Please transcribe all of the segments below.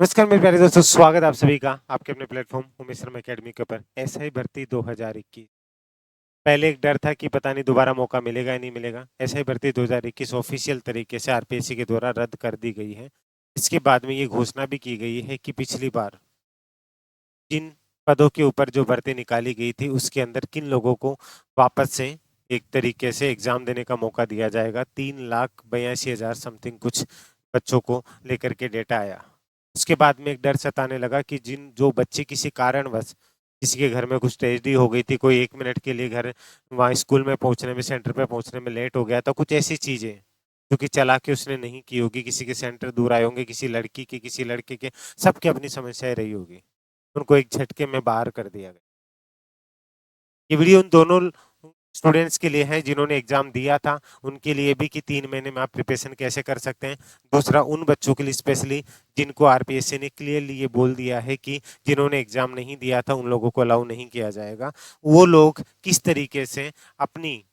नमस्कार मेरे प्यारे दोस्तों, स्वागत है आप सभी का आपके अपने प्लेटफॉर्म उमेश शर्मा एकेडमी के ऊपर। एसआई भर्ती 2021। पहले एक डर था कि पता नहीं दोबारा मौका मिलेगा या नहीं मिलेगा। एसआई भर्ती 2021 ऑफिशियल तरीके से आरपीएससी के द्वारा रद्द कर दी गई है। इसके बाद में ये घोषणा भी की गई है कि पिछली बार जिन पदों के ऊपर जो भर्ती निकाली गई थी उसके अंदर किन लोगों को वापस से एक तरीके से एग्जाम देने का मौका दिया जाएगा। 3,82,000 समथिंग कुछ बच्चों को लेकर के डेटा आया। उसके बाद में एक डर सताने लगा कि जिन जो बच्चे किसी कारणवश किसी के घर में कुछ ट्रेजेडी हो गई थी, कोई 1 मिनट के लिए घर वहाँ स्कूल में पहुंचने में, सेंटर पे पहुंचने में लेट हो गया था, कुछ ऐसी चीजें जो कि चला के उसने नहीं की होगी, किसी के सेंटर दूर आए होंगे, किसी लड़की के किसी लड़के के, सबकी अपनी समस्याएं रही होगी, उनको एक झटके में बाहर कर दिया गया। ये वीडियो उन दोनों स्टूडेंट्स के लिए है जिन्होंने एग्जाम दिया था, उनके लिए भी कि 3 महीने में आप प्रिपरेशन कैसे कर सकते हैं। दूसरा उन बच्चों के लिए स्पेशली जिनको आरपीएससी ने क्लियरली ये बोल दिया है कि जिन्होंने एग्जाम नहीं दिया था उन लोगों को अलाउ नहीं किया जाएगा। वो लोग किस तरीके से अपनी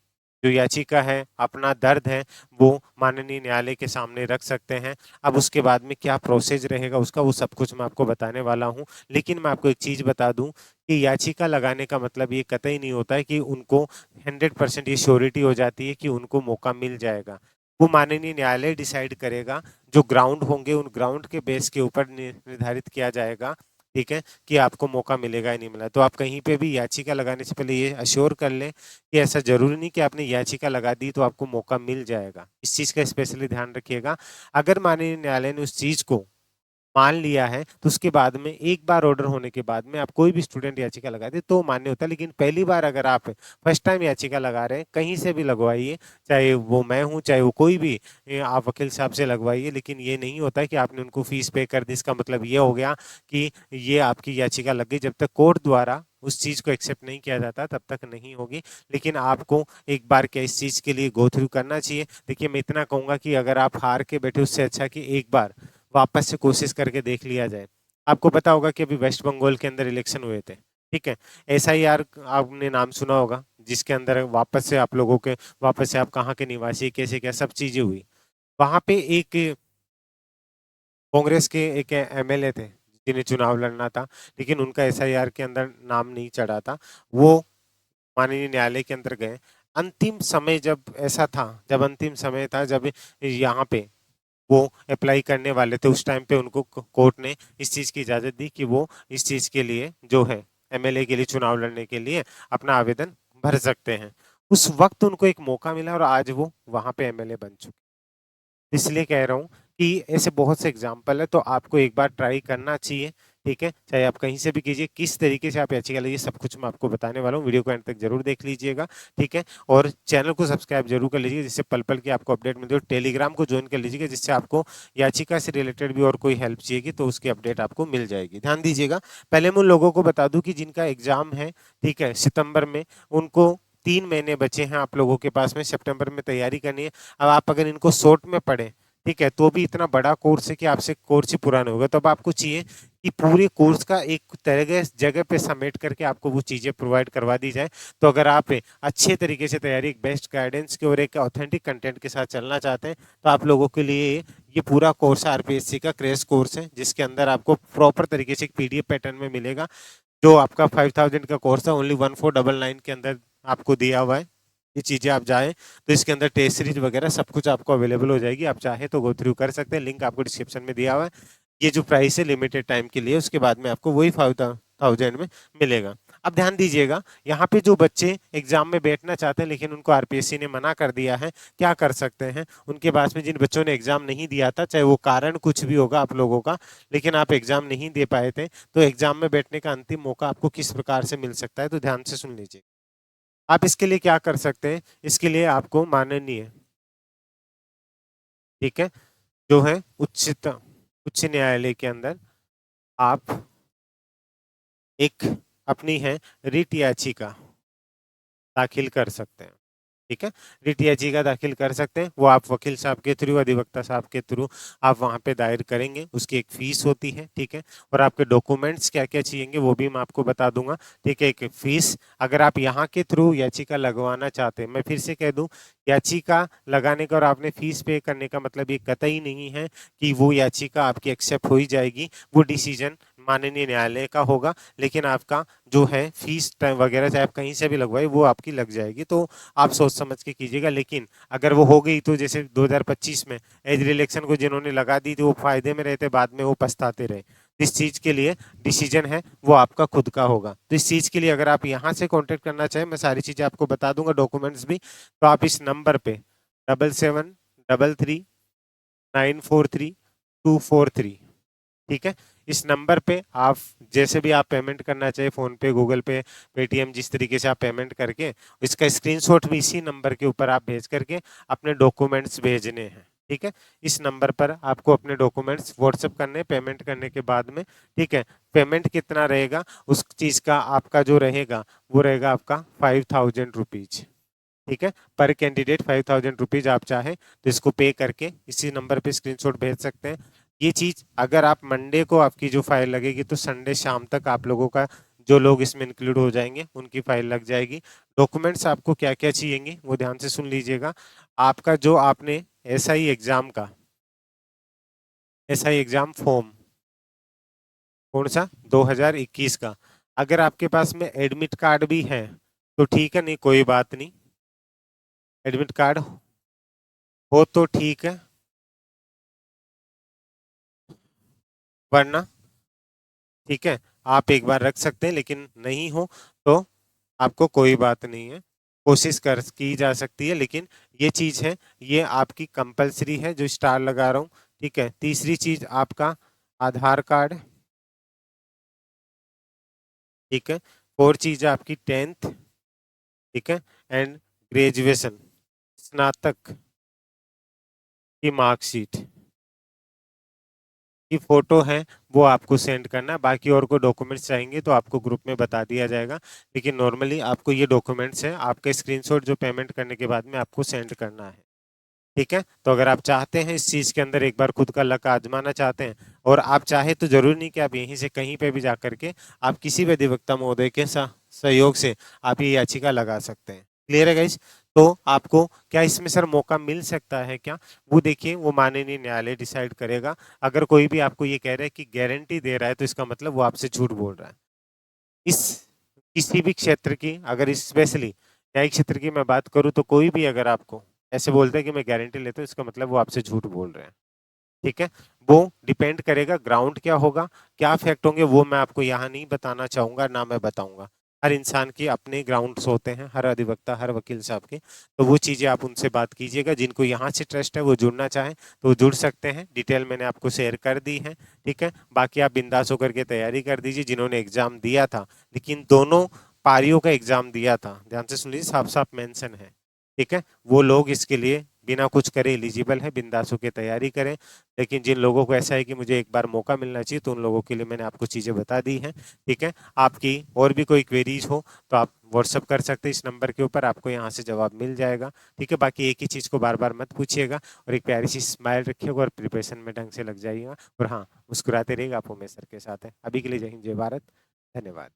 जो याचिका है, अपना दर्द है, वो माननीय न्यायालय के सामने रख सकते हैं। अब उसके बाद में क्या प्रोसेस रहेगा उसका, वो सब कुछ मैं आपको बताने वाला हूँ। लेकिन मैं आपको एक चीज़ बता दूं कि याचिका लगाने का मतलब ये कतई नहीं होता है कि उनको 100% ये श्योरिटी हो जाती है कि उनको मौका मिल जाएगा। वो माननीय न्यायालय डिसाइड करेगा, जो ग्राउंड होंगे उन ग्राउंड के बेस के ऊपर निर्धारित किया जाएगा, ठीक है, कि आपको मौका मिलेगा या नहीं मिला। तो आप कहीं पे भी याचिका लगाने से पहले ये अश्योर कर लें कि ऐसा जरूरी नहीं कि आपने याचिका लगा दी तो आपको मौका मिल जाएगा। इस चीज का स्पेशली ध्यान रखिएगा। अगर माननीय न्यायालय ने उस चीज को मान लिया है तो उसके बाद में एक बार ऑर्डर होने के बाद में आप कोई भी स्टूडेंट याचिका लगा दे तो मान्य होता है। लेकिन पहली बार अगर आप फर्स्ट टाइम याचिका लगा रहे हैं, कहीं से भी लगवाइए, चाहे वो मैं हूं चाहे वो कोई भी, आप वकील साहब से लगवाइए। लेकिन ये नहीं होता है कि आपने उनको फीस पे कर दी, इसका मतलब ये हो गया कि ये आपकी याचिका लग गई। जब तक कोर्ट द्वारा उस चीज को एक्सेप्ट नहीं किया जाता तब तक नहीं होगी। लेकिन आपको एक बार क्या इस चीज के लिए गो थ्रू करना चाहिए। देखिए, मैं इतना कहूंगा कि अगर आप हार के बैठे उससे अच्छा कि एक बार वापस से कोशिश करके देख लिया जाए। आपको पता होगा कि अभी वेस्ट बंगाल के अंदर इलेक्शन हुए थे, ठीक है। एसआईआर आपने नाम सुना होगा, जिसके अंदर वापस से आप लोगों के, वापस से आप कहाँ के निवासी, कैसे क्या सब चीजें हुई। वहां पे एक कांग्रेस के एक एमएलए थे जिन्हें चुनाव लड़ना था, लेकिन उनका एसआईआर के अंदर नाम नहीं चढ़ा था। वो माननीय न्यायालय के अंदर गए। अंतिम समय जब ऐसा था, जब अंतिम समय था, जब यहाँ पे वो अप्लाई करने वाले थे, उस टाइम पे उनको कोर्ट ने इस चीज की इजाजत दी कि वो इस चीज के लिए जो है एमएलए के लिए चुनाव लड़ने के लिए अपना आवेदन भर सकते हैं। उस वक्त उनको एक मौका मिला और आज वो वहां पे एमएलए बन चुके। इसलिए कह रहा हूँ कि ऐसे बहुत से एग्जाम्पल है, तो आपको एक बार ट्राई करना चाहिए, ठीक है। चाहे आप कहीं से भी कीजिए, किस तरीके से आप याचिका लीजिए, सब कुछ मैं आपको बताने वाला हूँ। वीडियो को एंड तक जरूर देख लीजिएगा, ठीक है। और चैनल को सब्सक्राइब जरूर कर लीजिए, जिससे पल पल की आपको अपडेट मिलती है। टेलीग्राम को ज्वाइन कर लीजिएगा, जिससे आपको याचिका से रिलेटेड भी और कोई हेल्प चाहिएगी तो उसकी अपडेट आपको मिल जाएगी। ध्यान दीजिएगा। पहले मैं उन लोगों को बता दूं कि जिनका एग्जाम है, ठीक है, सितंबर में, उनको 3 महीने बचे हैं आप लोगों के पास में, सितंबर में तैयारी करनी है। अब आप अगर इनको शॉर्ट में पढ़े, ठीक है, तो भी इतना बड़ा कोर्स है कि आपसे कोर्स ही पूरा नहीं होगा। तो अब आपको चाहिए कि पूरे कोर्स का एक तरह जगह पे समेट करके आपको वो चीज़ें प्रोवाइड करवा दी जाए। तो अगर आप अच्छे तरीके से तैयारी, एक बेस्ट गाइडेंस के और एक ऑथेंटिक कंटेंट के साथ चलना चाहते हैं तो आप लोगों के लिए ये पूरा कोर्स आरपीएससी का क्रैश कोर्स है, जिसके अंदर आपको प्रॉपर तरीके से एक पीडीएफ पैटर्न में मिलेगा। जो आपका 5,000 का कोर्स है, ओनली 1499 के अंदर आपको दिया हुआ है। ये चीज़ें आप जाएँ तो इसके अंदर टेस्ट सीरीज वगैरह सब कुछ आपको अवेलेबल हो जाएगी। आप चाहे तो गो थ्रू कर सकते हैं, लिंक आपको डिस्क्रिप्शन में दिया हुआ है। ये जो प्राइस है लिमिटेड टाइम के लिए, उसके बाद में आपको वही 5,000 में मिलेगा। अब ध्यान दीजिएगा, यहाँ पे जो बच्चे एग्जाम में बैठना चाहते हैं लेकिन उनको आरपीएससी ने मना कर दिया है, क्या कर सकते हैं। उनके पास में जिन बच्चों ने एग्जाम नहीं दिया था, चाहे वो कारण कुछ भी होगा आप लोगों का, लेकिन आप एग्जाम नहीं दे पाए थे, तो एग्जाम में बैठने का अंतिम मौका आपको किस प्रकार से मिल सकता है, तो ध्यान से सुन लीजिए। आप इसके लिए क्या कर सकते हैं, इसके लिए आपको माननीय, ठीक है, जो है उच्च न्यायालय के अंदर आप एक अपनी है रिट याचिका दाखिल कर सकते हैं। ठीक है। रिट याचिका दाखिल कर सकते हैं, वो आप वकील साहब के थ्रू, अधिवक्ता साहब के थ्रू आप वहाँ पे दायर करेंगे। उसकी एक फीस होती है, ठीक है। और आपके डॉक्यूमेंट्स क्या क्या चाहिएंगे वो भी मैं आपको बता दूंगा, ठीक है। एक फीस, अगर आप यहाँ के थ्रू याचिका लगवाना चाहते हैं, मैं फिर से कह दूं, याचिका लगाने का और आपने फीस पे करने का मतलब ये कतई नहीं है कि वो याचिका आपकी एक्सेप्ट हो ही जाएगी। वो डिसीजन माननीय न्यायालय का होगा, लेकिन आपका जो है फीस वगैरह चाहे आप कहीं से भी लगवाए वो आपकी लग जाएगी। तो आप सोच समझ के कीजिएगा। लेकिन अगर वो हो गई तो जैसे 2025 में एज रिलेक्शन को जिन्होंने लगा दी थी वो फायदे में रहते, बाद में वो पछताते रहे। इस चीज के लिए डिसीजन है वो आपका खुद का होगा। तो इस चीज के लिए अगर आप यहाँ से कांटेक्ट करना चाहें, मैं सारी चीजें आपको बता दूंगा, डॉक्यूमेंट्स भी, तो आप इस नंबर पे 7733943243, ठीक है। इस नंबर पे आप जैसे भी आप पेमेंट करना चाहे, फोन पे, गूगल पे, पेटीएम, जिस तरीके से आप पेमेंट करके इसका स्क्रीनशॉट भी इसी नंबर के ऊपर आप भेज करके अपने डॉक्यूमेंट्स भेजने हैं, ठीक है। इस नंबर पर आपको अपने डॉक्यूमेंट्स व्हाट्सएप करने, पेमेंट करने के बाद में, ठीक है। पेमेंट कितना रहेगा उस चीज का आपका जो रहेगा वो रहेगा आपका 5000 रुपीज, ठीक है। पर कैंडिडेट 5000 रुपीज आप चाहे तो इसको पे करके इसी नंबर पे स्क्रीनशॉट भेज सकते हैं। ये चीज अगर आप मंडे को आपकी जो फाइल लगेगी तो संडे शाम तक आप लोगों का, जो लोग इसमें इंक्लूड हो जाएंगे उनकी फाइल लग जाएगी। डॉक्यूमेंट्स आपको क्या क्या चाहिएंगे वो ध्यान से सुन लीजिएगा। आपका जो आपने एसआई एग्जाम का, एसआई एग्जाम फॉर्म, कौन सा, 2021 का, अगर आपके पास में एडमिट कार्ड भी है तो ठीक है, नहीं कोई बात नहीं। एडमिट कार्ड हो तो ठीक है, वरना ठीक है आप एक बार रख सकते हैं, लेकिन नहीं हो तो आपको कोई बात नहीं है, कोशिश कर की जा सकती है। लेकिन ये चीज है, ये आपकी कंपलसरी है जो स्टार लगा रहा हूँ, ठीक है। तीसरी चीज आपका आधार कार्ड, ठीक है। और चीज है आपकी 10th, ठीक है, एंड ग्रेजुएशन, स्नातक की मार्कशीट की फोटो है, वो आपको सेंड करना है। बाकी और कोई डॉक्यूमेंट्स चाहेंगे तो आपको ग्रुप में बता दिया जाएगा, लेकिन नॉर्मली आपको ये डॉक्यूमेंट्स हैं, आपका स्क्रीनशॉट जो पेमेंट करने के बाद में आपको सेंड करना है, ठीक है। तो अगर आप चाहते हैं इस चीज के अंदर एक बार खुद का लक आजमाना चाहते हैं, और आप चाहे तो जरूरी नहीं कि आप यहीं से कहीं पे भी जा करके आप किसी भी अधिवक्ता महोदय के सहयोग से आप ये याचिका लगा सकते हैं। क्लियर है गाइस? तो आपको क्या इसमें सर मौका मिल सकता है क्या, वो देखिए वो माननीय न्यायालय डिसाइड करेगा। अगर कोई भी आपको ये कह रहा है कि गारंटी दे रहा है तो इसका मतलब वो आपसे झूठ बोल रहा है। इस किसी भी क्षेत्र की, अगर स्पेशली न्यायिक क्षेत्र की मैं बात करूं, तो कोई भी अगर आपको ऐसे बोलते हैं कि मैं गारंटी लेता हूं, इसका मतलब वो आपसे झूठ बोल रहे हैं, ठीक है। वो डिपेंड करेगा ग्राउंड क्या होगा, क्या फैक्ट होंगे, वो मैं आपको यहाँ नहीं बताना चाहूंगा, ना मैं बताऊंगा। हर इंसान के अपने ग्राउंड्स होते हैं, हर अधिवक्ता, हर वकील साहब के। तो वो चीजें आप उनसे बात कीजिएगा, जिनको यहाँ से ट्रस्ट है वो जुड़ना चाहें तो वो जुड़ सकते हैं। डिटेल मैंने आपको शेयर कर दी है, ठीक है। बाकी आप बिंदास होकर के तैयारी कर दीजिए। जिन्होंने एग्जाम दिया था, लेकिन दोनों पारियों का एग्जाम दिया था, ध्यान से सुन लीजिए, साफ साफ मेंशन है, ठीक है। वो लोग इसके लिए बिना कुछ करे एलिजिबल है, बिंदास होकर तैयारी करें। लेकिन जिन लोगों को ऐसा है कि मुझे एक बार मौका मिलना चाहिए, तो उन लोगों के लिए मैंने आपको चीज़ें बता दी हैं, ठीक है। आपकी और भी कोई क्वेरीज हो तो आप व्हाट्सअप कर सकते हैं इस नंबर के ऊपर, आपको यहाँ से जवाब मिल जाएगा, ठीक है। बाकी एक ही चीज़ को बार बार मत पूछिएगा, और एक प्यारी सी स्माइल रखिएगा और प्रिपरेशन में ढंग से लग जाइएगा। और हाँ, मुस्कुराते रहिएगा, आप उमेश सर के साथ हैं। अभी के लिए जय हिंद, जय भारत, धन्यवाद।